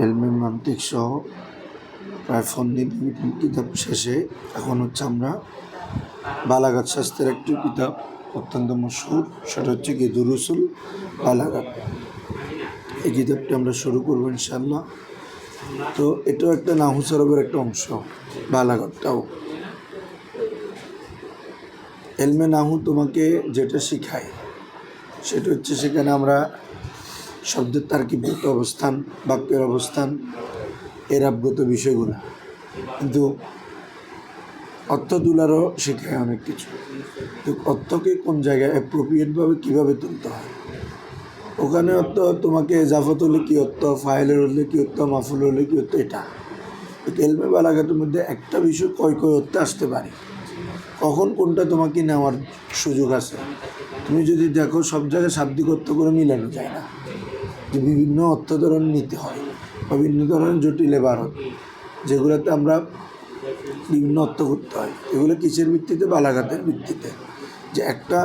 এলমে মান্তিক সহ প্রায় ফন্দি বিভিন্ন কিতাব শেষে এখন হচ্ছে আমরা বালাগাত শাস্ত্রের একটি কিতাব অত্যন্ত মশহুর, সেটা হচ্ছে কি দুরুসুল বালাগাত। এই কিতাবটি আমরা শুরু করবো ইনশাআল্লাহ। তো এটাও একটা নাহু সরবের একটা অংশ, বালাগাতটাও। এলমে নাহু তোমাকে যেটা শিখায় সেটা হচ্ছে সেখানে আমরা শব্দের তার্কিকগত অবস্থান, বাক্যের অবস্থান, এরাবগত বিষয়গুলো, কিন্তু অর্থ তোলারও শেখায় অনেক কিছু। তো অর্থকে কোন জায়গায় অ্যাপ্রোপ্রিয়েটভাবে কীভাবে তুলতে হয়, ওখানে অর্থ তোমাকে এজাফত হলে কী অর্থ, ফাইলের হলে কী অর্থ, মাফুল হলে কী অর্থ, এটা এলমে বালাগাতের মধ্যে একটা বিষয় কয় অর্থে আসতে পারে, কখন কোনটা তোমাকে নেওয়ার সুযোগ আছে। তুমি যদি দেখো সব জায়গায় শাব্দিক অর্থ করে মিলানো যায় না, যে বিভিন্ন অর্থ ধরন নিতে হয় বা বিভিন্ন ধরনের জটিল এবারত যেগুলোতে আমরা বিভিন্ন অর্থ করতে হয়, এগুলো কিসের ভিত্তিতে? বালাগাতের ভিত্তিতে, যে একটা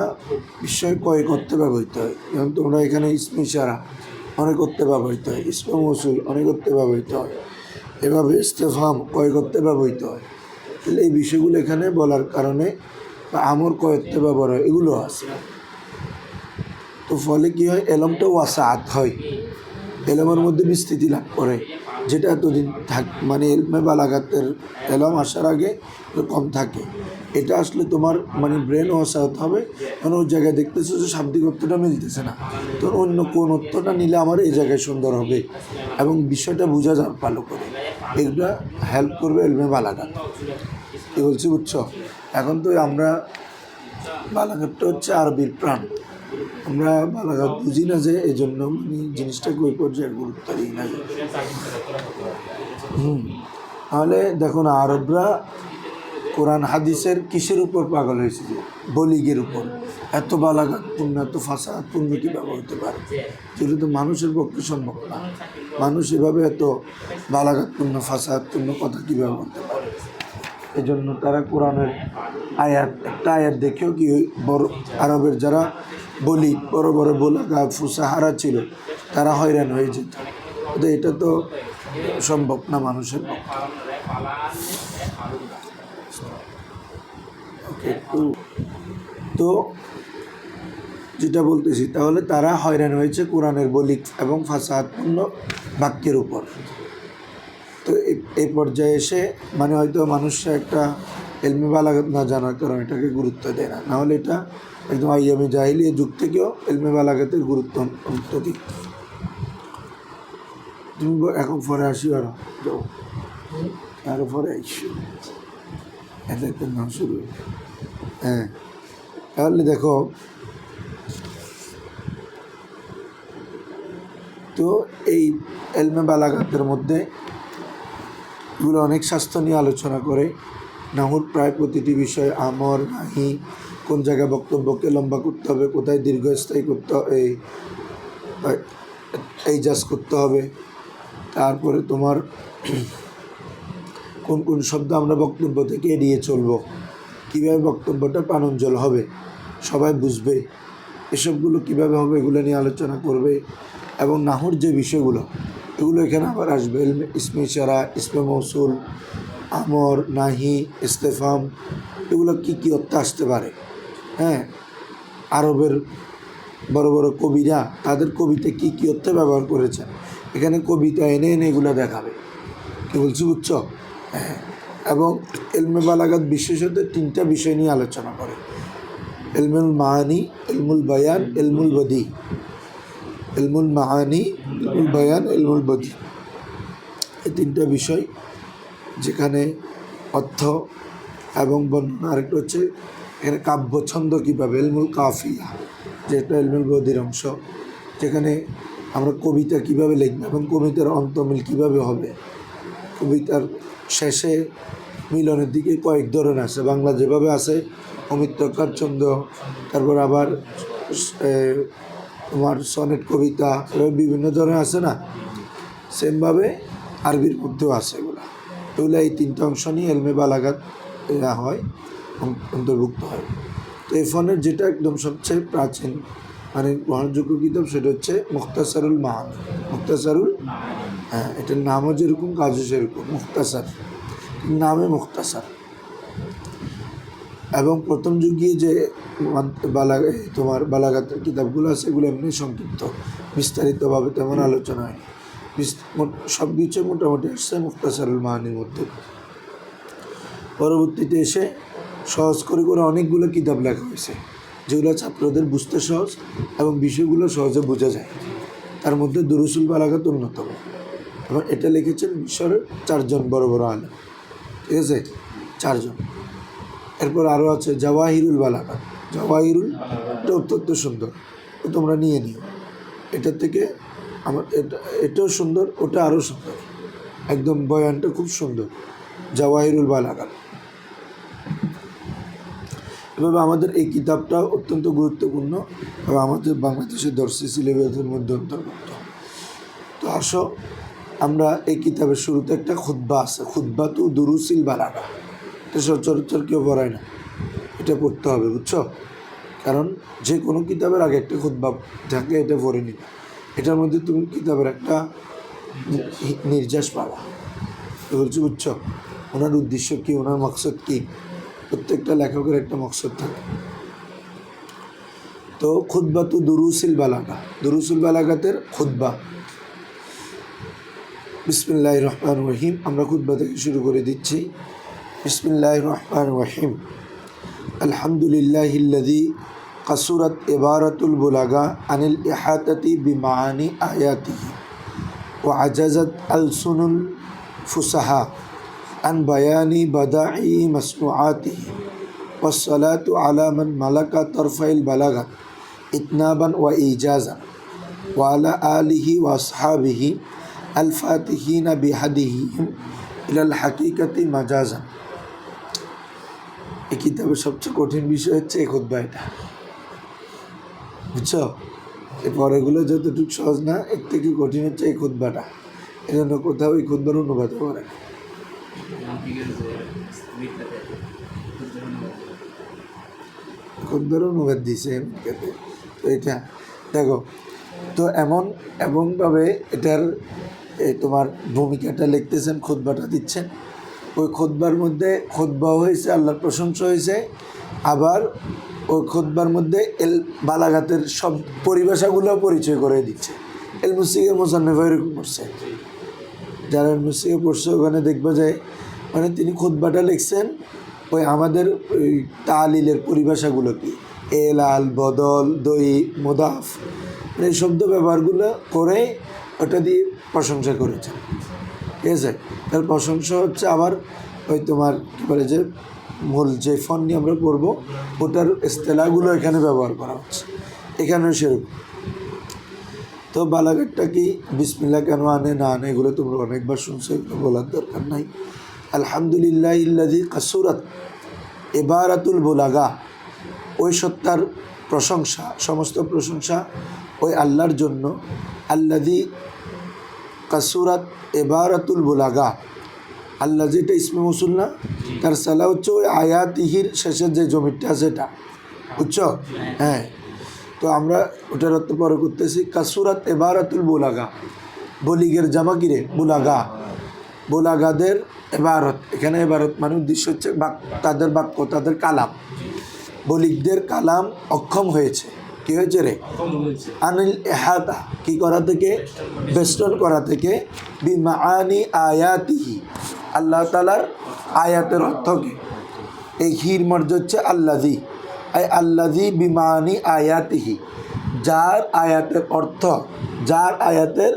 বিষয় কয়েক অর্থে ব্যবহৃত হয়। যেমন তোমরা এখানে ইসমে ইশারা অনেক অর্থে ব্যবহৃত হয়, ইসমে মৌসুল অনেক অর্থে ব্যবহৃত হয়, এভাবে ইস্তেফহাম কয়েক অর্থে ব্যবহৃত হয়। তাহলে এই বিষয়গুলো এখানে বলার কারণে বা আমর কয় অর্থে ব্যবহার হয় এগুলো আছে। তো ফলে কী হয়, এলমটা ওয়াসাআত হয়, এলমের মধ্যে বিস্তৃতি লাভ করে, যেটা এতদিন মানে এলমে বালাগাতের এলম আসার আগে কম থাকে। এটা আসলে তোমার মানে ব্রেন ওয়াসাআত হবে, মানে ওই জায়গায় দেখতেছো যে শাব্দিক অর্থটা মিলতেছে না, তো অন্য কোন অর্থটা নিলে আমার এই জায়গায় সুন্দর হবে এবং বিষয়টা বোঝা যাবে ভালো করে, এগুলা হেল্প করবে এলমে বালাগাত। কি বলছি বুঝছো? এখন তো আমরা বালাগাতটা হচ্ছে আরবির প্রাণ, আমরা বালাগাত বুঝি না, যে এই জন্য মানে জিনিসটাকে ওই পর্যায়ে গুরুত্ব দিই না। তাহলে দেখো না, আরবরা কোরআন হাদিসের কিসের উপর পাগল হয়েছে? যে বলিগের উপর। এত বালাগাতপূর্ণ, এত ফাসাহাতপূর্ণ কীভাবে হতে পারে, যেটা তো মানুষের পক্ষে সম্ভব না। মানুষ এভাবে এত বালাগাতপূর্ণ ফাসাহাতপূর্ণ কথা কীভাবে বলতে পারে? এই জন্য তারা কোরআনের একটা আয়াত দেখেও কি বড় আরবের যারা বলি বড় বড় বোলাগা ফুসাহারা ছিল, তারা হয়রান হয়ে যেত। তো এটা তো সম্ভব না মানুষের পক্ষে। তো যেটা বলতেছি, তাহলে তারা হয়রান হয়েছে কোরআনের বলিক এবং ফাসাহাতপূর্ণ বাক্যের উপর। তো এই পর্যায়ে এসে মানে হয়তো মানুষরা একটা এলমে বালাগাত না জানার কারণে এটাকে গুরুত্ব দেয় না, নাহলে এটা একদম আইয়ামে জাহিলিয়া যুগ থেকেও এলমে বালাগাতের গুরুত্ব অত্যধিক। তুমি এখন পরে আসি, আরো যাও, আরো পরে আইসো, এদের নাম শুরু। হ্যাঁ, তাহলে দেখো, তো এই এলমে বালাগাতের মধ্যে এগুলো অনেক শাস্ত্র নিয়ে আলোচনা করে। নাহুর প্রায় প্রতিটি বিষয়, আমর নাহি, কোন জায়গায় বক্তব্যকে লম্বা করতে হবে, কোথায় দীর্ঘস্থায়ী করতে হবে, এই জাজ করতে হবে, তারপরে তোমার কোন কোন শব্দ আমরা বক্তব্য থেকে এড়িয়ে চলবো, কীভাবে বক্তব্যটা প্রাণোজ্জ্বল হবে, সবাই বুঝবে, এসবগুলো কীভাবে হবে এগুলো নিয়ে আলোচনা করবে। এবং নাহুর যে বিষয়গুলো, এগুলো এখানে আবার আসবে। ইসমে ইশারা, ইসমে মৌসুল, আমর, নাহি, ইস্তেফাম, এগুলো কী কী অর্থে আসতে পারে। হ্যাঁ, আরবের বড় বড় কবিরা তাদের কবিতা কী কী অর্থে ব্যবহার করেছেন, এখানে কবিতা এনে এনে এগুলো দেখাবে। কী বলছি বুঝছো? হ্যাঁ, এবং এলমে বালাগাত বিশেষত তিনটা বিষয় নিয়ে আলোচনা করে: ইলমুল মাআনি, ইলমুল বায়ান, ইলমুল বদি। ইলমুল মাআনি, ইলমুল বায়ান, ইলমুল বদি, এই তিনটা বিষয়, যেখানে অর্থ এবং বর্ণনা। আরেকটা হচ্ছে এখানে কাব্য ছন্দ কীভাবে, ইলমুল কাফিয়া, যেটা ইলমুল বদির অংশ, যেখানে আমরা কবিতা কীভাবে লিখব এবং কবিতার অন্তমিল কীভাবে হবে, কবিতার শেষে মিলনের দিকে কয়েক ধরন আছে। বাংলা যেভাবে আছে অমিত্রকার ছন্দ, তারপর আবার তোমার সনেট কবিতা, বিভিন্ন ধরনের আছে না, সেমভাবে আরবির মধ্যেও আছে এগুলো। এগুলো এই তিনটা অংশ নিয়ে এলমে বালাগাত হয়, অন্তর্ভুক্ত হয়। তো এই ফোনের যেটা একদম সবচেয়ে প্রাচীন মানে গ্রহণযোগ্য কিতাব, সেটা হচ্ছে মুখতাসারুল মাআনি। মুখতাসারুল, হ্যাঁ, এটার নামও যেরকম কাজও সেরকম, মুখতাসার, নামে মুখতাসার। এবং প্রথম যুগে যে তোমার বালাগাতের কিতাবগুলো আছে, এগুলো এমনি সংক্ষিপ্ত, বিস্তারিতভাবে তেমন আলোচনা হয়। সব কিছু মোটামুটি আসছে মুখতাসারুল মাআনির মধ্যে। পরবর্তীতে এসে সহজ করে করে অনেকগুলো কিতাব লেখা হয়েছে, যেগুলো ছাত্রদের বুঝতে সহজ এবং বিষয়গুলো সহজে বোঝা যায়। তার মধ্যে দুরুসুল বালাগাত অন্যতম, এবং এটা লিখেছেন মিশরের 4 জন বড় বড় আলেম, ঠিক আছে, 4 জন। এরপর আরও আছে জাওয়াহিরুল বালাগাত। জাওয়াহিরুল, এটা অত্যন্ত সুন্দর, তোমরা নিয়ে নিও। এটা থেকে আমার এটাও সুন্দর, ওটা আরও সুন্দর, একদম বয়ানটা খুব সুন্দর, জাওয়াহিরুল বালাগাত। এভাবে আমাদের এই কিতাবটা অত্যন্ত গুরুত্বপূর্ণ এবং আমাদের বাংলাদেশের দর্শী সিলেবাসের মধ্যে অন্তর্ভুক্ত। তো আসো, আমরা এই কিতাবের শুরুতে একটা খুতবা আছে, খুতবা তু দুরুসিল বালাগা। এটা সচরাচর কেউ পড়ায় না, এটা পড়তে হবে, বুঝছো? কারণ যে কোনো কিতাবের আগে একটা খুতবা থাকে, এটা পড়ে নিবে। এটার মধ্যে তুমি কিতাবের একটা নির্যাস পাবা, বলছি, বুঝছো? ওনার উদ্দেশ্য কী, ওনার মকসদ কী, প্রত্যেকটা লেখকের একটা মকসদ থাকে। তো খুতবা তু দুরুসিল বালাগা, দুরুসুল বালাগাতের খুতবা। বিসমিল্লাহির রহমানির রহিম। আমরা খুতবা থেকে শুরু করে দিচ্ছি। বিসমিল্লাহির রহমানির রহিম। আলহামদুলিল্লাহিল্লাযী কাসুরাত ইবারাতুল বুলাগা আনিল ইহাতাতি বিমাআনি আয়াতিহি ওয়া আজাজাত আলসুনুল ফুসাহা আন বায়ানি বাদাই মাসনুআতিহি ওয়াসসালাতু আলা মান মালাকা তারফাইল বালাগা ইতনাবান ওয়া ইজাজান ওয়া আলা আলিহি ওয়া আসহাবিহি আল ফাতিহিনা বিহাদিহিম ইলাল হাকিকাতি মাজাজান। এই কিতাবের সবচেয়ে কঠিন বিষয় হচ্ছে এই খুতবা, এটা, বুঝছো? এই পরেগুলো যতটুকু সহজ না, এর থেকে কঠিন হচ্ছে এই খুতবাটা। এই জন্য কোথাও এই খুতবার অনুবাদ করে না। খুতবার অনুবাদ দিয়েছে, তো এটা দেখো তো এমনভাবে এটার তোমার ভূমিকাটা লিখতেছেন, খুতবাটা দিচ্ছেন। ওই খুতবার মধ্যে খুতবাও হয়েছে, আল্লাহর প্রশংসা হয়েছে, আবার ওই খুতবার মধ্যে বালাগাতের সব পরিভাষাগুলোও পরিচয় করে দিচ্ছে। মুসিকের মোসান্নেফ এরকম করছে, যারা মুসিকে পড়ছে ওখানে দেখবো যে মানে তিনি খুতবাটা লিখছেন ওই আমাদের ওই তালিলের পরিভাষাগুলো কি, আল, বদল, দই, মোদাফ, এই শব্দ ব্যবহারগুলো করে ওটা দিয়ে প্রশংসা করেছেন, ঠিক আছে। তার প্রশংসা হচ্ছে আবার ওই তোমার কী বলে যে মূল যে ফোন নিয়ে আমরা পড়বো ওটার ইস্তেলাহগুলো এখানে ব্যবহার করা হচ্ছে, এখানেও সেরকম। তো বালাগাতটা কি, বিসমিল্লাহ কেন আনে না আনে, এগুলো তোমরা অনেকবার শুনছো, এগুলো বলার দরকার নাই। আলহামদুলিল্লাহিল্লাযী কাসুরাত ইবারাতুল বুলাগা, ওই সত্তার প্রশংসা, সমস্ত প্রশংসা ওই আল্লাহর জন্য। আল্লাযী কাসুরাত ইবারাতুল বুলাগা, আল্লাহ যেটা ইসমে মৌসুল না, তার সালা হচ্ছে ওই আয়াতিহির শেষের যে জমিটা আছে এটা, বুঝছো? হ্যাঁ, তো আমরা ওটার অর্থ পরে করতেছি। কাসুরাত ইবারাতুল বুলাগা, বলিগের জামা কিরে বুলাগা, বুলাগাদের এবারত, এখানে এবারত মানে উদ্দেশ্য হচ্ছে তাদের বাক্য, তাদের কালাম, বলিগদের কালাম অক্ষম হয়েছে। কী হয়েছে রে? আনিল ইহাতা, কী করা থেকে? বেষ্টন করা থেকে। বিমাআনি আয়াতিহি, আল্লাহ তাআলার আয়াতের অর্থকে। এই হির মর্য হচ্ছে আল্লাযী, আল্লাযী বিমাআনি আয়াতিহি, যার আয়াতের অর্থ, যার আয়াতের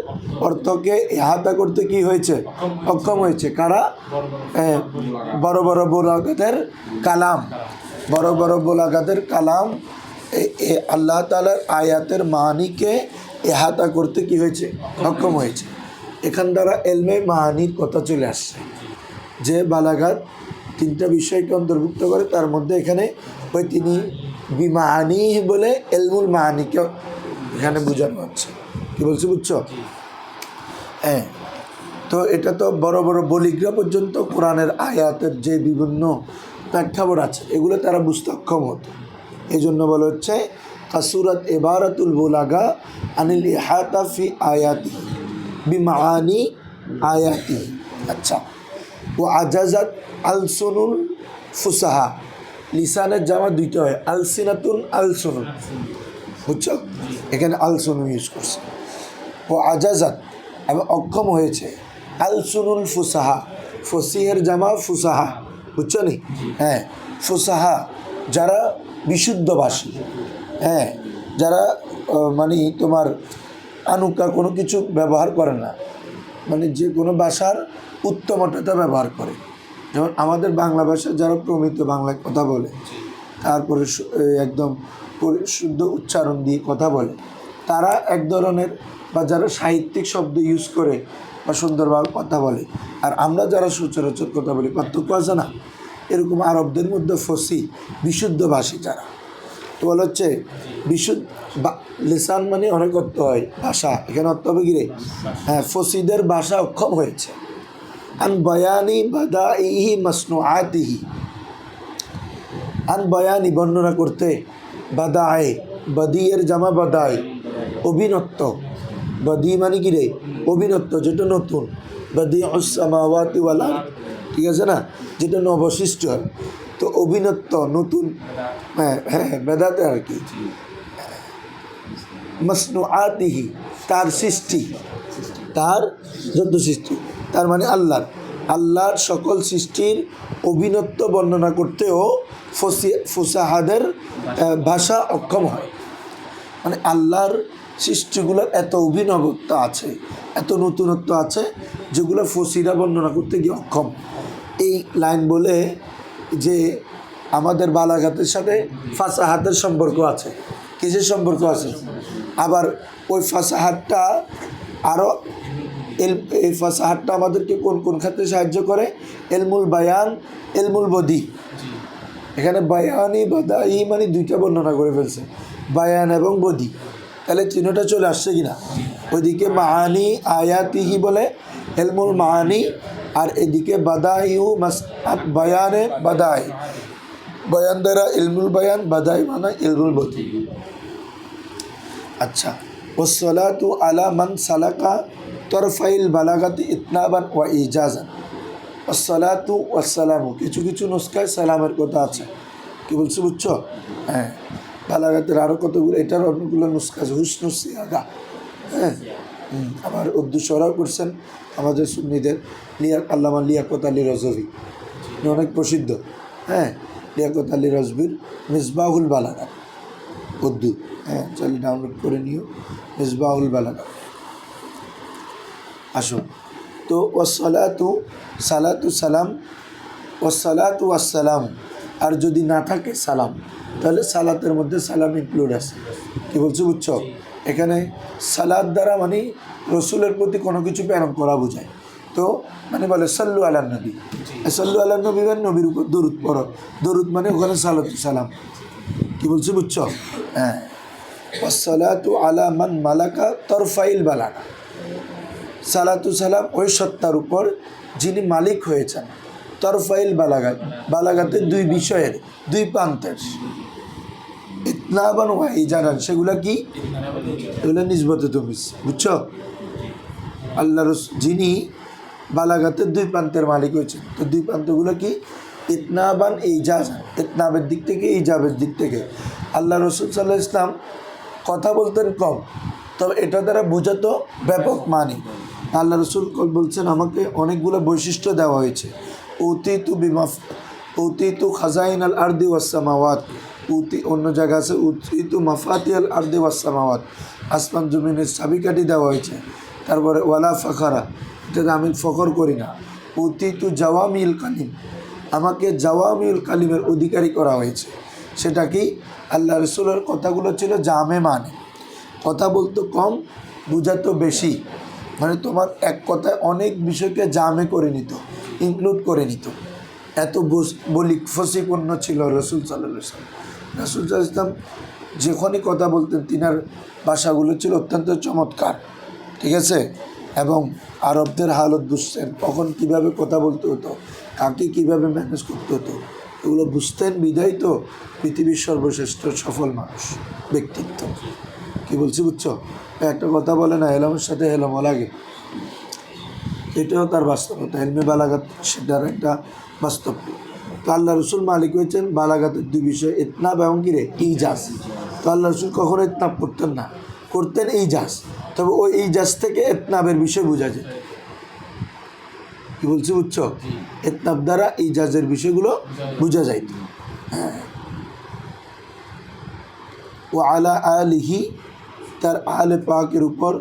অর্থকে ইহাতা করতে কি হয়েছে? অক্ষম হয়েছে। কারা? বড় বড় বুলাগাদের কালাম, বড় বড় বুলাগাদের কালাম আল্লাহ তাআলার আয়াতের মানিকে ইহাতা করতে কি হয়েছে? অক্ষম হয়েছে। এখান দ্বারা এলমে মানির কথা চলে আসছে, যে বালাগাত 3টা বিষয়কে অন্তর্ভুক্ত করে, তার মধ্যে এখানে ওই তিনি বিমানি বলে এলমুল মানিকে এখানে বোঝানো হচ্ছে। কি বলছি, বুঝছো? হ্যাঁ, তো এটা তো বড় বড় বলিগ্রা পর্যন্ত কোরআনের আয়াতের যে বিভিন্ন প্রেক্ষাপট আছে এগুলো তারা বুঝতে অক্ষম হতো। এই জন্য বলা হচ্ছে কাসুরাত ইবারাতুল বুলাগা আনিল ইহাতা ফি আয়াতি বিমাআনি আয়াতি। আচ্ছা, ও আজাজাত আলসুনুল ফুসাহা, লিসানের জামা দুইটা হয়, আলসিনাতুন আলসুনুন, বুঝছো? এখানে আলসুনুন ইউজ করছে। ও আজাজাত এবং অক্ষম হয়েছে, আলসুনুল ফুসাহা, ফসিহের জামা ফুসাহা, বুঝছো নি? হ্যাঁ, ফুসাহা যারা বিশুদ্ধভাষী, হ্যাঁ, যারা মানে তোমার আনুকা কোনো কিছু ব্যবহার করে না, মানে যে কোনো ভাষার উত্তমতা ব্যবহার করে। যেমন আমাদের বাংলা ভাষা যারা প্রমিত বাংলায় কথা বলে, তারপরে একদম শুদ্ধ উচ্চারণ দিয়ে কথা বলে, তারা এক ধরনের, বা যারা সাহিত্যিক শব্দ ইউজ করে বা সুন্দরভাবে কথা বলে, আর আমরা যারা সচরাচর কথা বলি, পার্থক্য আছে না? এরকম আরবদের মধ্যে ফসি বিশুদ্ধভাষী যারা, তো বলা হচ্ছে বিশুদ্ধ লিসান মানে অনেক অর্থ হয় ভাষা, এখানে অর্থ হবে কি রে? হ্যাঁ, ফসিদের ভাষা অক্ষম হয়েছে। আন বয়ানি বাদাইহি মাসনুআতিহি, আন বয়ানি বর্ণনা করতে, বাদায়ে বদিয়ের জামা বাদাই, অভিনত্ব, বদি মানে কি রে? অভিনত্ব, যেটা নতুন, বদিউস সামাওয়াতি ওয়াল আরদ, ঠিক আছে না? যেটা নবসৃষ্ট হয়, তো অভিনত্ব নতুন, হ্যাঁ হ্যাঁ বেদাতে আর কি। মাসনুআতিহি তার সৃষ্টি, তার যত সৃষ্টি, তার মানে আল্লাহর সকল সৃষ্টির অভিনত্ব বর্ণনা করতেও ফুসাহাদের ভাষা অক্ষম হয়। মানে আল্লাহর সৃষ্টিগুলোর এত অভিনবত্ব আছে, এত নতুনত্ব আছে, যেগুলো ফসিরা বর্ণনা করতে গিয়ে অক্ষম। এই লাইন বলে যে আমাদের বালাগাতের সাথে ফাসাহাতের সম্পর্ক আছে। কিসের সম্পর্ক আছে? আবার ওই ফাসাহাতটা আরও এই ফাসাহাতটা আমাদেরকে কোন কোন ক্ষেত্রে সাহায্য করে? এলমুল বায়ান, এলমুল বদি। এখানে বায়ানি বাদাই মানে দুইটা বর্ণনা করে ফেলছে, বায়ান এবং বদি। তাহলে চিহ্নটা চলে আসছে কিনা? ওইদিকে মাআনি আয়াতিহি বলে এলমুল মাআনি, আর এদিকে বাদাইউ বায়ানে বাদাই, বয়ান দ্বারা ইলমুল বায়ান, বাদাই মানে ইলমুল বদি। আচ্ছা, ওয়াসসালাতু আলা মান সালাকা তরফাইল বালাগাতি ইতনাবান ওয়া ইজাজান। ওয়াসসালাতু ওয়াসসালামু, কিছু কিছু নুসখায় সালামের কথা আছে। কি বলছি বুঝছো? হ্যাঁ, বালাগাতের আরও কতগুলো, এটার অনেকগুলো নুসখা আছে, হুসনুস সিয়াগা। হ্যাঁ, আবার উর্দু সরাও করছেন আমাদের সুন্নিদের আল্লামা লিয়াকত আলী রজভি, অনেক প্রসিদ্ধ। হ্যাঁ, লিয়াকত আলী রজভির মিসবাহুল বালাগাত উর্দু, হ্যাঁ চলি ডাউনলোড করে নিও, মিসবাহুল বালাগাত। আসুন, তো ওয়াসসালাতু সালাতু সালাম, ওয়াসসালাতু ওয়াসসালাম, আর যদি না থাকে সালাম, তাহলে সালাতের মধ্যে সালাম ইনক্লুড আছে। কী বলছো বুঝছো? এখানে সালাত দ্বারা মানে রসুলের প্রতি কোনো কিছু প্রেরণ করা বোঝায়। তো মানে বলে সাল্লু আলা নবী, সাল্লু আলা নবী মানে নবীর উপর দরুদ পড়ো, দরুদ মানে ওখানে সালাতু সালাম। কী বলছো বুঝছো? হ্যাঁ, ওয়াসসালাতু আলা মান মালাকা তরফাইল বালাগা, সালাতু সালাম ওই সত্তার উপর যিনি মালিক হয়েছেন, তরফাইল বালাগাত, বালাগাতের দুই বিষয়ের, দুই প্রান্তের, ইতনাবান ওয়া ইজারান, সেগুলো কি? এগুলো নিসবতে তুমি, বুঝছো? আল্লাহ যিনি বালাগাতের দুই প্রান্তের মালিক হয়েছেন, তো দুই প্রান্তগুলো কি? ইতনাবান ইজাজ, ইতনাবের দিক থেকে, ইজাবের দিক থেকে। আল্লাহ রসুল সাল্লাল্লাহু আলাইহি ওয়াসাল্লাম কথা বলতেন কম, তবে এটা দ্বারা বোঝাতো ব্যাপক মানি। আল্লাহ রসুল বলছেন আমাকে অনেকগুলো বৈশিষ্ট্য দেওয়া হয়েছে। উতিতু খাজাইন আল আরদি ওয়াস সামাওয়াত, অন্য জায়গা আছে উতিতু মাফাতি আল আরদি ওয়াস সামাওয়াত, আসমান জমিনের চাবিকাঠি দেওয়া হয়েছে। তারপরে ওয়ালা ফখরা, এটা আমি ফখর করি না। উতিতু জাওয়ামিল কালিম, আমাকে জাওয়ামিল কালিমের অধিকারী করা হয়েছে। সেটা কি? আল্লাহ রসুলের কথাগুলো ছিল জামে, মানে কথা বলতো কম, বুঝাতো বেশি। মানে তোমার এক কথায় অনেক বিষয়কে জামে করে নিত, ইনক্লুড করে নিত। এত ফসিপূর্ণ ছিল রসুল সাল্লাল্লাহু আলাইহি ওয়াসাল্লাম। রসুল সাল্লাল্লাহু আলাইহি ওয়াসাল্লাম যখনই কথা বলতেন, তিনার ভাষাগুলো ছিল অত্যন্ত চমৎকার, ঠিক আছে? এবং আরবদের হালত বুঝতেন, কখন কীভাবে কথা বলতে হতো, কাকে কীভাবে ম্যানেজ করতে হতো, এগুলো বুঝতেন বিধায় তো পৃথিবীর সর্বশ্রেষ্ঠ সফল মানুষ ব্যক্তিত্ব। কি বলছি বুঝছো? একটা কথা বলে না, এলমের সাথে এলমও লাগে, এটাও তার বাস্তবতা। এলমে বালাগাত সেটার একটা বাস্তব। তো আল্লাহ রসুল মালিক হয়েছেন বালাগাতের দুই বিষয়, ইতনাব এবং কিরে ইজাজ। তো আল্লাহ রসুল কখনো ইতনাব করতেন না, করতেন ইজাজ। তবে ওই ইজাজ থেকে ইতনাবের বিষয় বোঝা যেত। কি বলছি বুঝছো? ইতনাব দ্বারা ইজাজের বিষয়গুলো বোঝা যাইত। হ্যাঁ। ও আলা আলিহি, তার আলে পাকের উপর,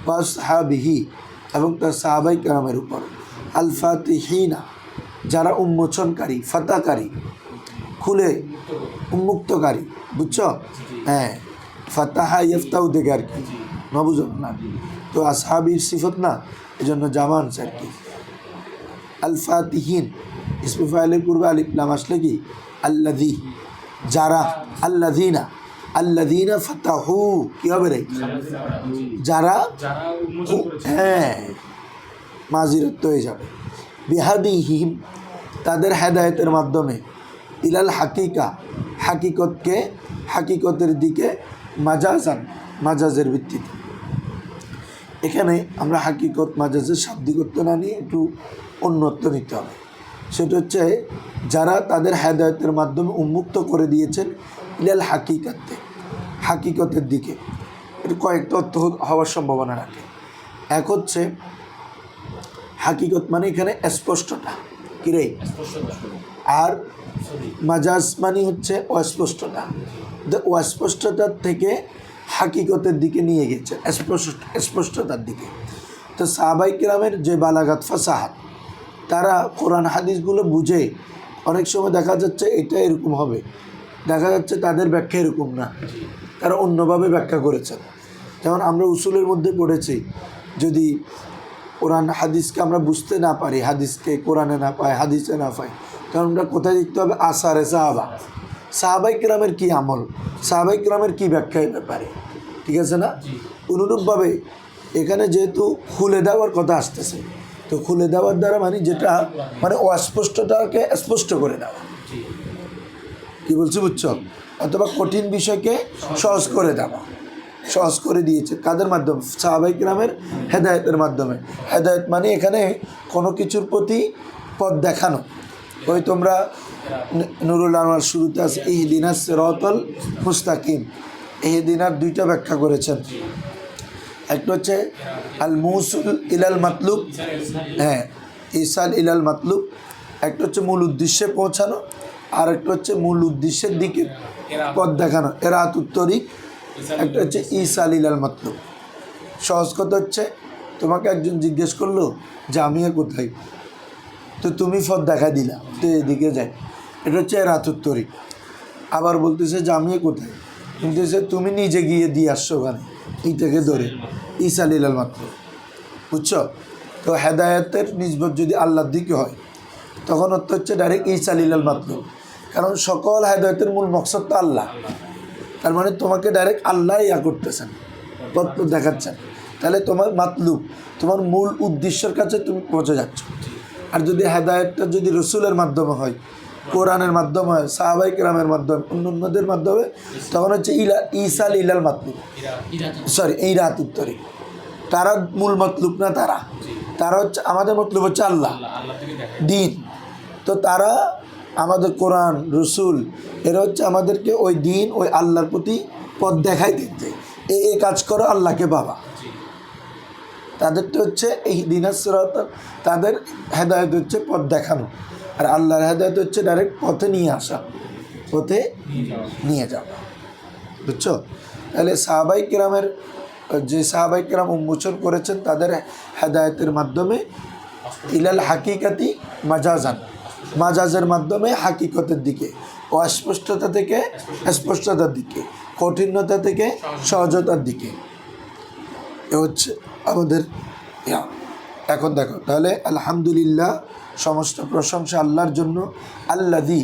ওয়াসহাবিহি এবং তার সাহাবাই কেরামের উপর, আল ফাতিহিনা যারা উন্মোচনকারী, ফাতাকারী, খুলে উন্মুক্তকারী। বুঝছো? হ্যাঁ, ফাতাহা ইফতাউ থেকে আর কি, না বুঝো না? তো আসহাবির সিফত না, এই জন্য জামান আর কি। আল ফাতিহিন ইসমে ফাইলের পূর্বে আলিফ লাম আসলে কি আল্লাযী, যারা, আল্লাযীনা, আল্লাযীনা ফাতাহু কি হবে রে? যারা, হ্যাঁ, মাজিরত হয়ে যাবে। বিহাদিহিম তাদের হেদায়েতের মাধ্যমে, ইলাল হাকিকা হাকিকতকে, হাকিকতের দিকে, মাজাজান মাজাজের ভিত্তিতে। এখানে আমরা হাকিকত মাজাজের শাব্দিকত্ব না নিয়ে একটু অন্যত্ব নিতে হবে। সেটা হচ্ছে যারা তাদের হেদায়েতের মাধ্যমে উন্মুক্ত করে দিয়েছেন ইলাল হাকিকাতে, হাকিকতের দিকে। এটা কয়েকটা অর্থ হওয়ার সম্ভাবনা রাখে। এক হচ্ছে হাকিকত মানে এখানে স্পষ্টতা, কিরে, আর মাজাজ মানে হচ্ছে অস্পষ্টতা। অস্পষ্টতার থেকে হাকিকতের দিকে নিয়ে গেছে, স্পষ্টতার দিকে। তো সাহাবাই কিরামের যে বালাগাত ফাসাহাত, তারা কোরআন হাদিসগুলো বুঝে, অনেক সময় দেখা যাচ্ছে এটা এরকম হবে, দেখা যাচ্ছে তাদের ব্যাখ্যা এরকম না, তারা অন্যভাবে ব্যাখ্যা করেছেন। যেমন আমরা উসুলের মধ্যে পড়েছি, যদি কোরআন হাদিসকে আমরা বুঝতে না পারি, হাদিসকে কোরআনে না পাই, হাদিসে না পাই, কারণ আমরা কোথায় দেখতে হবে? আসারে সাহাবা, সাহাবাই কিরামের কী আমল, সাহাবাই কিরামের কী ব্যাখ্যা এই ব্যাপারে। ঠিক আছে না? অনুরূপভাবে এখানে যেহেতু খুলে দেওয়ার কথা আসতেছে, তো খুলে দেওয়ার দ্বারা মানে যেটা মানে অস্পষ্টতাকে স্পষ্ট করে দেওয়া। কি বলছি বুঝছো? অথবা কঠিন বিষয়কে সহজ করে দেওয়া, সহজ করে দিয়েছে কাদের মাধ্যমে? সাহাবাই কিরামের হেদায়েতের মাধ্যমে। হেদায়েত মানে এখানে কোনো কিছুর প্রতি পথ দেখানো। ওই তোমরা নুরুল আনোয়ার শুরুতে আছে ইহদিনাস সিরাতাল মুস্তাকিম, ইহদিনার দুইটা ব্যাখ্যা করেছেন। একটা হচ্ছে আল মৌসুল ইলাল মাতলুব, হ্যাঁ, ইসাল ইলাল মাতলুব। একটা হচ্ছে মূল উদ্দেশ্যে পৌঁছানো, আর একটা হচ্ছে মূল উদ্দেশ্যের দিকে পথ দেখানো, এরাতুত তরিক। একটা হচ্ছে ইসাল ইলাল মাতলুব। সহজ কথা হচ্ছে তোমাকে একজন জিজ্ঞেস করলো জামিয়া কোথায়, তো তুমি পথ দেখা দিলা, তো এদিকে যাই, এটা হচ্ছে এরাতুত তরিক। আবার বলতেছে জামিয়া কোথায়, বলতেছে তুমি নিজে গিয়ে দিয়ে আসছো ওখানে, এইটাকে ধরে ইসাল ইলাল মাতলুব। বুঝছো? তো হেদায়েতের নিসবত যদি আল্লাহর দিকে হয়, তখন অর্থ হচ্ছে ডাইরেক্ট ইসাল ইলাল মাতলুব, কারণ সকল হেদায়েতের মূল মকসদ তো আল্লাহ। তার মানে তোমাকে ডাইরেক্ট আল্লাহ ইয়া করতেছেন, পথ দেখাচ্ছেন। তাহলে তোমার মাতলুব, তোমার মূল উদ্দেশ্যের কাছে তুমি পৌঁছে যাচ্ছ। আর যদি হেদায়েতটা যদি রসুলের মাধ্যমে হয়, কোরআনের মাধ্যমে হয়, সাহাবাই কিরামের মাধ্যমে, অন্যদের মাধ্যমে, তখন হচ্ছে ইসাল ইলাল মাতলুব, সরি ইরাতুত তরিক। তারা মূল মতলুব না, তারা হচ্ছে আমাদের মতলুব হচ্ছে আল্লাহ, দিন। তো তারা আমাদের কোরআন রসুল, এরা হচ্ছে আমাদেরকে ওই দিন, ওই আল্লাহর প্রতি পথ দেখাই দিতে, এই কাজ করো, আল্লাহকে পাবা। তাদেরটা হচ্ছে এই দিনাস সিরাত, তাদের হেদায়েত হচ্ছে পথ দেখানো, আর আল্লাহর হেদায়েত হচ্ছে ডাইরেক্ট পথে নিয়ে আসা, পথে নিয়ে যাওয়া। বুঝছো? তাহলে সাহাবাই কিরামের, যে সাহাবাই কিরাম উন্মোচন করেছেন তাদের হেদায়েতের মাধ্যমে ইলাল হাকিকাতি মাজাজান, মাজাজের মাধ্যমে হাকিকতের দিকে, অস্পষ্টতা থেকে স্পষ্টতার দিকে, কঠিনতা থেকে সহজতার দিকে। এ হচ্ছে আমাদের। এখন দেখো তাহলে আলহামদুলিল্লাহ, সমস্ত প্রশংসা আল্লাহর জন্য, আল্লাযী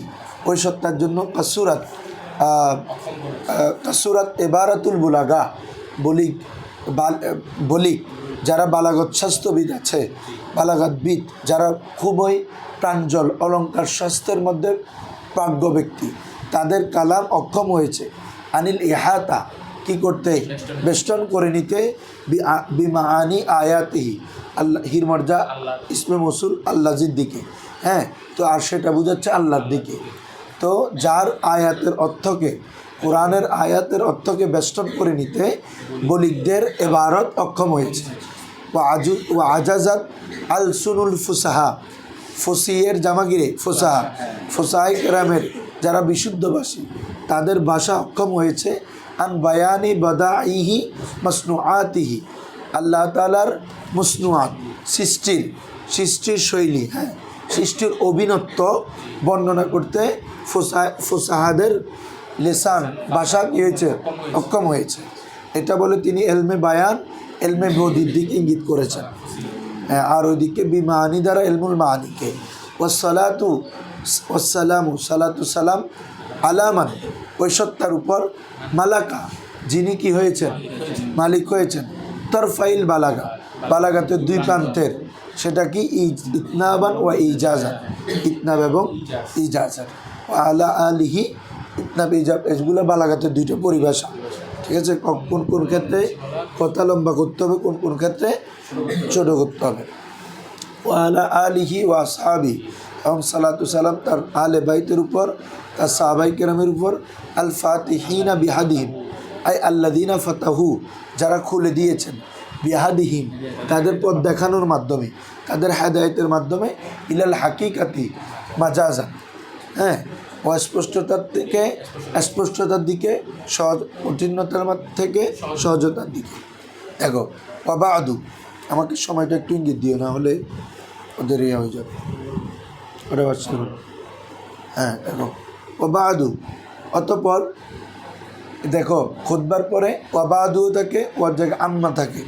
ওই সত্তার জন্য, কাসুরাত ইবারাতুল বুলাগা, বলিক যারা বালাগত শাস্ত্রবিদ আছে, বালাগাতবিদ যারা খুবই প্রাঞ্জল অলঙ্কার শাস্ত্রের মধ্যে প্রাজ্ঞ ব্যক্তি তাদের কালাম অক্ষম হয়েছে আনিল ইহাতা কি করতে বেষ্টন করে নিতে বিমাআনি আয়াতিহি আল্লাহির মর্যা ইসমে মৌসুল আল্লাহর দিকে। হ্যাঁ, তো আর সেটা বোঝাচ্ছে আল্লাহর দিকে। তো যার আয়াতের অর্থকে কোরআনের আয়াতের অর্থকে বেষ্টন করে নিতে বলিকদের এবারত অক্ষম হয়েছে। ও আজাজাত আল সুনুল ফুসাহা ফসিয়ের জামাগিরে ফুসাহা ফুসাহাই কেরামের যারা বিশুদ্ধভাষী তাদের ভাষা অক্ষম হয়েছে আন বায়ানি বাদাইহি মসনুআতিহি আল্লাহ তাআলার মসনুআত সৃষ্টির শৈলী, হ্যাঁ সৃষ্টির অভিনত্ব বর্ণনা করতে ফুসাহাদের লিসান ভাষা কী হয়েছে অক্ষম হয়েছে। এটা বলে তিনি এলমে বায়ান এলমে বদির দিকে ইঙ্গিত করেছেন। হ্যাঁ, আর ওইদিকে বিমানি দ্বারা এলমুল মানিকে ওয়াসসালাতু ওয়াসসালামু সালাতু সালাম আলামান ওই সত্তার উপর মালাকা যিনি কি হয়েছেন মালিক হয়েছেন তরফাইল বালাগা বালাগাতের দুই প্রান্তের সেটা কি ইতনাবান ওয়া ইজাজান ইতনাব এবং ইজাজান আলা আলিহি ইতনাব ইজাব এগুলো বালাগাতের দুইটা পরিভাষা। ঠিক আছে, কোন কোন ক্ষেত্রে কথা লম্বা করতে হবে, কোন কোন ক্ষেত্রে ছোটো করতে হবে। ওয়া আলা আলিহি ওয়া আসহাবি এবং সালাতু সালাম তার আলে বাইতের উপর তার সাহাবাই কেরামের উপর আল ফাতিহিনা বিহাদিহিম আই আল্লাদিনা ফাতাহু যারা খুলে দিয়েছেন বিহাদিহিম তাদের পথ দেখানোর মাধ্যমে তাদের হেদায়েতের মাধ্যমে ইলাল হাকিকাতি মাজাজান, হ্যাঁ অস্পষ্টতার দিকে সহজ কঠিনতার থেকে সহজতার দিকে। দেখো ওয়াবাদু আমাকে সময়টা একটু ইঙ্গিত দিও, না হলে ওদের ইয়ে হয়ে যাবে ওটা বাচ্চা। হ্যাঁ দেখো ওয়াবাদু অতপর দেখো খুতবার পরে ওয়াবাদু থাকে ওর জায়গায় আম্মা থাকে।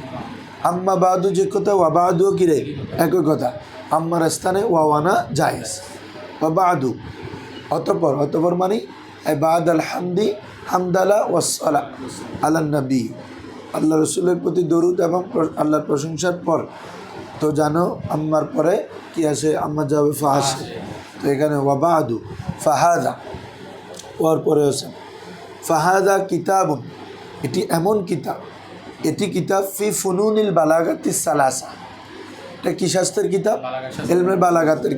আম্মা বাদু যে কথা ওয়াবাদুও কিরে একই কথা, আম্মার স্থানে ওয়াওয়ানা জায়েজ। ওয়াবাদু অতপর মানে বাদ আল হামদি হামদালা ওয়াসসালা আলা নবী আল্লাহ রসুলের প্রতি দরুদ এবং আল্লাহর প্রশংসার পর। তো জানো আম্মার পরে কি আসে, আম্মা যাবে ফাহাসে, তো এখানে ওয়াবাদু ফাহাদা ওর পরে আছে ফাহাদা কিতাবুন এটি এমন কিতাব, এটি কিতাব ফি ফুনুনিল বালাগাতি সালাসা, এটা কি শাস্ত্রের কিতাব এলমে বালাগাতের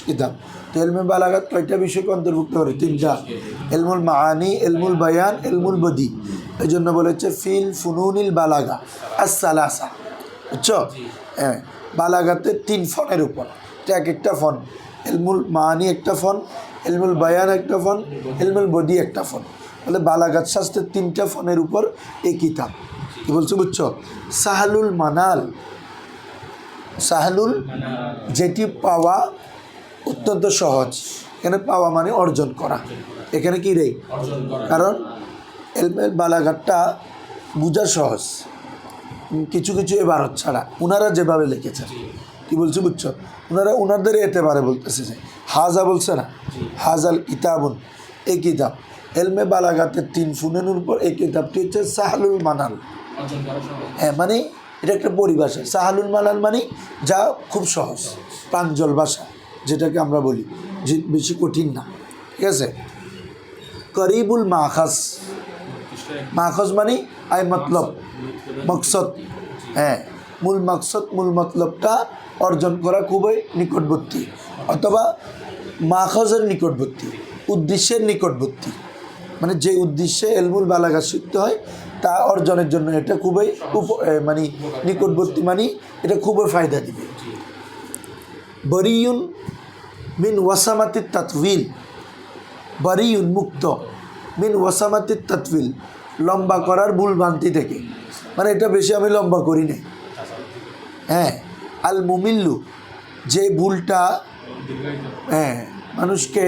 কিতাব। তো এলমে বালাগাত কয়টা বিষয়কে অন্তর্ভুক্ত করে, তিনটা, এলমুল মাআনি এলমুল বায়ান এলমুল বদি। এই জন্য বলেছে ফিল ফুনুনিল বালাগা আস সালাসা, বুঝছো? হ্যাঁ, বালাগাতের তিন ফনের উপর, এটা এক একটা ফন, এলমুল মাআনি একটা ফন, এলমুল বায়ান একটা ফন, এলমুল বদি একটা ফন। বলে বালাগাত শাস্ত্রের তিনটা ফনের উপর এই কিতাব। কি বলছো বুঝছো? সাহালুল মানাল, সাহালুল যেটি পাওয়া অত্যন্ত সহজ, এখানে পাওয়া মানে অর্জন করা, এখানে কি রে কারণ এলমেল বালাগাতটা বোঝা সহজ কিছু কিছু এবারত ছাড়া ওনারা যেভাবে লিখেছেন। কি বলছো বুঝছো? ওনাদের এতে পারে বলতেছে যে হাজা বলছে না, হাজাল কিতাবুন এই কিতাব এলমে বালাগাতের তিন ফুনের উপর এই কিতাবটি হচ্ছে সাহালুল মানাল। হ্যাঁ, মানে এটা একটা পরিভাষা। সাহালুল মানাল মানে যা খুব সহজ প্রাঞ্জল ভাষা, যেটাকে আমরা বলি যে বেশি কঠিন না। ঠিক আছে, করিবুল মাখাস, মাখাস মানে আই মতলব মকসদ, হ্যাঁ মূল মকসদ মূল মতলবটা অর্জন করা খুবই নিকটবর্তী, অথবা মাখাজের নিকটবর্তী, উদ্দেশ্যের নিকটবর্তী, মানে যে উদ্দেশ্যে এলমুল বালাগা শিখতে হয় তা অর্জনের জন্য এটা খুবই মানে নিকটবর্তী, মানে এটা খুবই ফায়দা দিবে। বরিউন মিন ওয়াসামাতির তাতবিল, বরিউন মুক্ত, মিন ওয়াসামাতির তাতবিল লম্বা করার ভুল ভ্রান্তি থেকে, মানে এটা বেশি আমি লম্বা করি না। হ্যাঁ, আল মুমিল্লু যে ভুলটা হ্যাঁ মানুষকে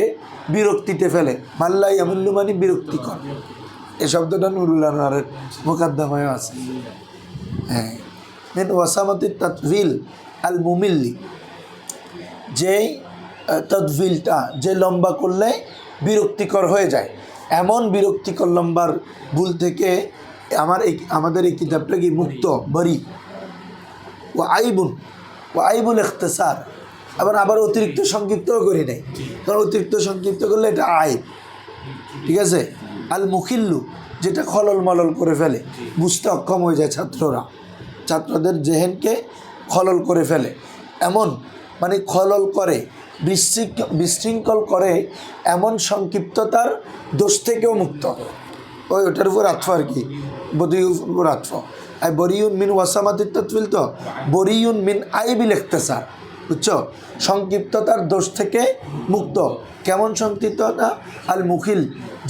বিরক্তিতে ফেলে, মাল্লাই আমুল্লু মানে বিরক্তিকর, এই শব্দটা নুরুল আনোয়ারের মুকাদ্দমায় আছে। হ্যাঁ, মিন ওয়াসামাতির তাতবিল আল মুমিল্লি যে তদবিলটা যে লম্বা করলে বিরক্তিকর হয়ে যায়, এমন বিরক্তিকর লম্বার ভুল থেকে আমাদের এই কিতাবটা কি মুক্ত, বরি। ও আইবুল ইখতিসার আবার অতিরিক্ত সংক্ষিপ্তও করি নাই, কারণ অতিরিক্ত সংক্ষিপ্ত করলে এটা আইব। ঠিক আছে, আল মুখিল্লু যেটা খলল মলল করে ফেলে, বুঝতে অক্ষম হয়ে যায় ছাত্রদের জেহেনকে খলল করে ফেলে, এমন মানে খলল করে, বিশৃঙ্খল করে, এমন সংক্ষিপ্ততার দোষ থেকেও মুক্ত। ওটার উপর আতফ আর কি, বদিউর উপর আতফ। আর বরিউন মিন ওয়াসামাতির তৎফিল, তো বরিউন মিন আইবিল ইখতিসার, বুঝছো? সংক্ষিপ্ততার দোষ থেকে মুক্ত। কেমন সংক্ষিপ্ততা? আল মুখিল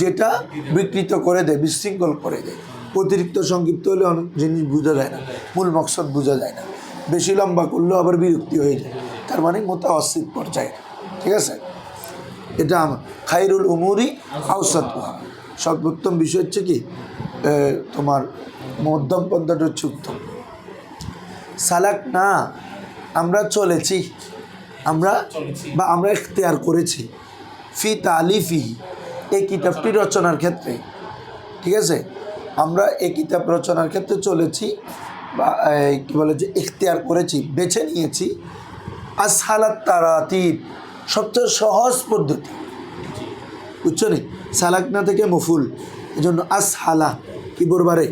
যেটা বিকৃত করে দেয়, বিশৃঙ্খল করে দেয়। অতিরিক্ত সংক্ষিপ্ত হলে অনেক জিনিস বোঝা যায় না, মূল মকসদ বোঝা যায় না। বেশি লম্বা করলেও আবার বিরক্তি হয়ে যায়, তার মানে মোতাওয়াসিত পর্যায়ে। ঠিক আছে, এটা খাইরুল উমুরি আওসাতুহা, সর্বোত্তম বিষয় হচ্ছে কি তোমার মধ্যম পন্থাটা হচ্ছে উত্তম। সালাক না, আমরা চলেছি, আমরা ইখতিয়ার করেছি, ফি তালিফি এই কিতাবটি রচনার ক্ষেত্রে। ঠিক আছে, আমরা এই কিতাব রচনার ক্ষেত্রে চলেছি, বা কী বলে যে ইখতিয়ার করেছি, বেছে নিয়েছি আসহালাত তারাতিব সবচেয়ে সহজ পদ্ধতি। বুঝছো নি? সালাকনা থেকে মফুল, এই জন্য আসহালা কি বলবারে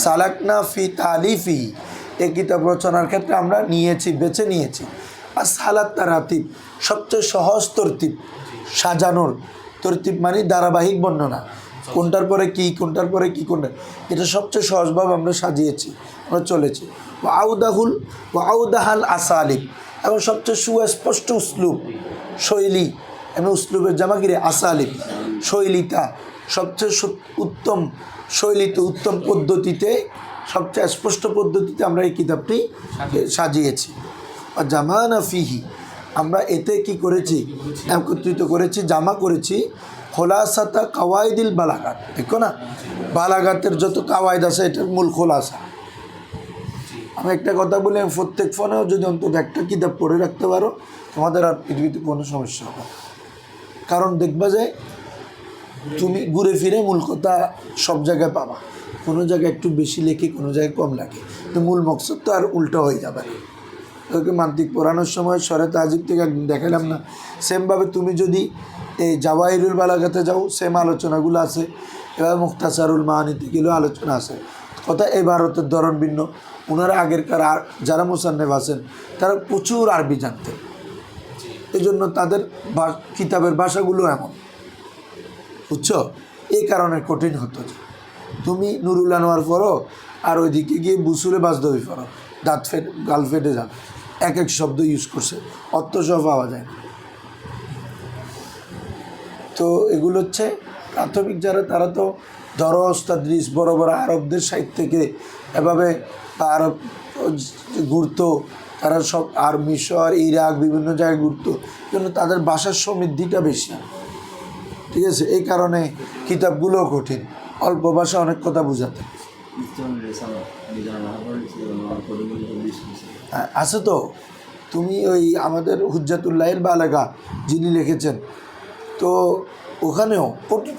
সালাকনা ফি তালিফি এই কিতাব রচনার ক্ষেত্রে আমরা বেছে নিয়েছি আসহালাত তারাতিব সবচেয়ে সহজ তরতিব, সাজানোর তরতিব মানে ধারাবাহিক বর্ণনা, কোনটার পরে কি, কোনটার পরে কি, কোনটা, এটা সবচেয়ে সহজভাবে আমরা সাজিয়েছি, আমরা চলেছি। আউদাহাল আসালিব এবং সবচেয়ে সুস্পষ্ট উসলুব, শৈলী, এবং উসলুবের জামাগিরে আসালিব শৈলীটা, সবচেয়ে উত্তম শৈলীতে, উত্তম পদ্ধতিতে, সবচেয়ে স্পষ্ট পদ্ধতিতে আমরা এই কিতাবটি সাজিয়েছি। আর জামানা ফিহি আমরা এতে কি করেছি, একত্রিত করেছি, জামা করেছি খোলাসাতা কাওয়াইদিল বালাগাত। দেখো না, বালাগাতের যত কাওয়াইদ আছে এটার মূল খোলাসা। আমি একটা কথা বলি, প্রত্যেক ফোনেও যদি অন্তত একটা কিতাব পড়ে রাখতে পারো, তোমাদের আর পৃথিবীতে কোনো সমস্যা হবে। কারণ দেখবা যে তুমি ঘুরে ফিরে মূল কথা সব জায়গায় পাবা, কোনো জায়গায় একটু বেশি লেখে, কোনো জায়গায় কম লাগে, তো মূল মকসদ তো আর উল্টো হয়ে যাবে। তোকে মান্তিক পড়ানোর সময় সরে তাজিব থেকে দেখালাম না, সেমভাবে তুমি যদি এই জাওয়াহিরুল বালাগাতে যাও, সেম আলোচনাগুলো আছে। এবার মুখতাসারুল মানিতে গেলেও আলোচনা আছে। কথা এই ভারতের ধরন ভিন্ন, ওনারা আগেরকার যারা মুসান্নেফ আছেন তারা প্রচুর আরবি জানতেন, এই জন্য তাদের কিতাবের ভাষাগুলো এমন, বুঝছো? এই কারণে কঠিন হতো যে তুমি নুরুল আনোয়ার পড়ো আর ওইদিকে গিয়ে বুসুলে বাজদবি পড়ো, দাঁত গাল ফেটে যাবে, এক এক শব্দ ইউজ করছে, অর্থ সব পাওয়া যায় না। তো এগুলো হচ্ছে প্রাথমিক যারা, তারা তো দরস তাদরিস বড় বড় আরবদের সাইড থেকে এভাবে আরব ঘুরতো, তারা সব আর মিশর, ইরাক, বিভিন্ন জায়গায় ঘুরতো, জন্য তাদের ভাষার সমৃদ্ধিটা বেশি। ঠিক আছে, এই কারণে কিতাবগুলোও কঠিন, অল্প ভাষা অনেক কথা বোঝাতে আছে। তো তুমি ওই আমাদের হুজ্জাতুল্লাহিল বালাগা যিনি লিখেছেন, তো ওখানেও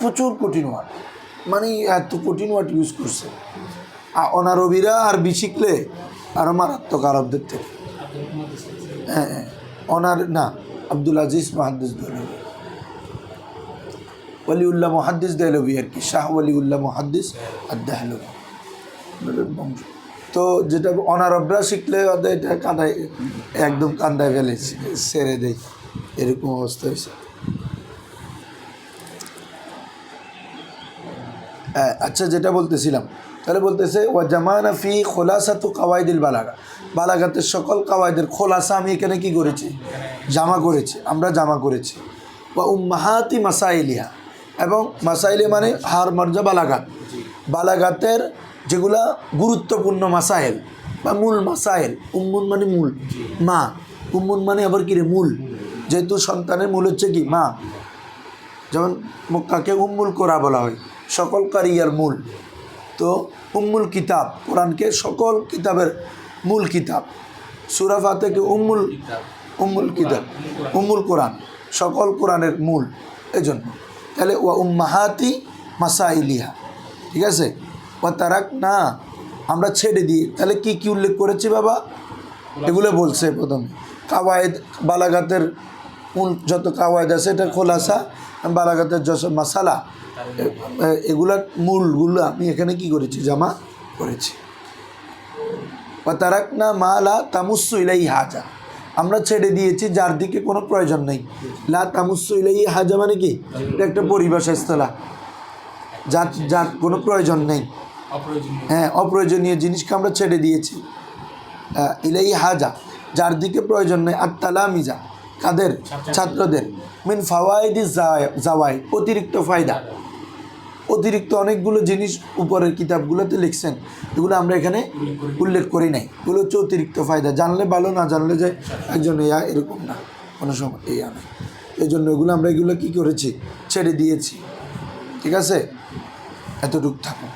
প্রচুর কঠিন ওয়ার্ড, মানে এত কঠিন ওয়ার্ড ইউজ করছে। অনারবিরা আরবি শিখলে আরও মারাত্মক আরবদের থেকে। হ্যাঁ, না, আব্দুল আজিজ মুহাদ্দিস দেহলভী, ওয়ালিউল্লাহ মুহাদ্দিস দেহলভী আর কি, শাহ ওয়ালিউল্লাহ মুহাদ্দিস আর দেহলভী বংশ। তো যেটা অনারবরা শিখলে ওদের এটা কাঁদায়, একদম কান্দায় ফেলে ছেড়ে দেয়, এরকম অবস্থা হয়েছে। আচ্ছা, যেটা বলতেছিলাম, তাহলে বলতেছে ওয়া জামানা ফি খোলাসাতু কাওয়াইদিল বালাগা, বালাগাতের সকল কাওয়াইদের খোলাসা আমি এখানে কি করেছি, আমরা জামা করেছি। ওয়া উম্মাহাতি মাসাইলিহা, এবং মাসাইলে মানে হার মর্জা বালাগাত, বালাগাতের যেগুলা গুরুত্বপূর্ণ মাসাইল বা মূল মাসাইল। উম্মুন মানে মূল, মা, উম্মুন মানে আবার কি রে, মূল, যেহেতু সন্তানের মূল হচ্ছে কি মা, যেমন মক্কাকে উম্মুল কোরা বলা হয়, সকল কারিয়ার মূল। তো উম্মুল কিতাব, কোরআনকে সকল কিতাবের মূল কিতাব। সূরা ফাতিহাকে উম্মুল কিতাব, উম্মুল কোরআন, সকল কোরআনের মূল। এজন্য তাহলে ওয়া উম্মাহাতি মাসাইলিহা, ঠিক আছে। ওয়া তারাক না, আমরা ছেড়ে দিই, তাহলে কি কি উল্লেখ করেছি বাবা? এগুলো বলছে প্রথমে। কাওয়ায়েদ বালাগাতের মূল যত কাওয়ায়েদ আছে এটা খোলাসা, বালাগাতের যত মাসালা এগুলার মূলগুলো আমি এখানে কি করেছি, জমা করেছি। বা তারাকনা মা লা তামুসসু ইলাইহি হাজা, আমরা ছেড়ে দিয়েছি যার দিকে কোনো প্রয়োজন নেই। লা তামুসসু ইলাইহি হাজা মানে কি, এটা একটা পরিভাষা ইস্তিলাহ, যার যার কোনো প্রয়োজন নেই। হ্যাঁ, অপ্রয়োজনীয় জিনিসকে আমরা ছেড়ে দিয়েছি। ইলাইহি হাজা, যার দিকে প্রয়োজন নেই। আর তালামিজা, কাদের? ছাত্রদের। মিন ফাওয়াইদি জাওয়াই, অতিরিক্ত ফায়দা, অতিরিক্ত অনেকগুলো জিনিস উপরের কিতাবগুলোতে লিখছেন, এগুলো আমরা এখানে উল্লেখ করি নাই। এগুলো হচ্ছে অতিরিক্ত ফায়দা, জানলে ভালো, না জানলে যে একজন এরকম না, কোনো সময় না। এই জন্য এগুলো আমরা এগুলো কী করেছি, ছেড়ে দিয়েছি। ঠিক আছে, এতটুকু থাকুন।